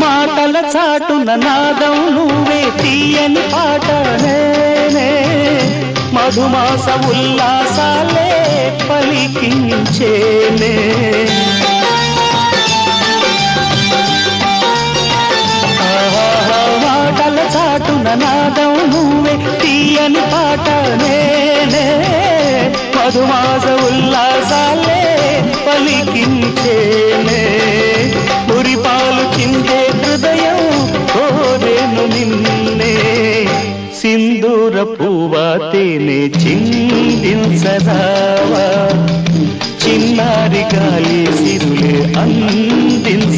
మాటల చాటున నాదం నువ్వే తీయని పాట నేనే మధుమాస ఉల్లాసాలే పలికించేనే మాటల చాటున నాదం నువ్వే తీయని పాట నేనే మధుమాస ఉల్లాసాలే పలికించేనే మురిపాలు చిందే హృదయం కోరేను నిన్నే సింధూర పువ్వా తేనె చిందించరావా చిన్నారి గాలి సిరులే అందించరావా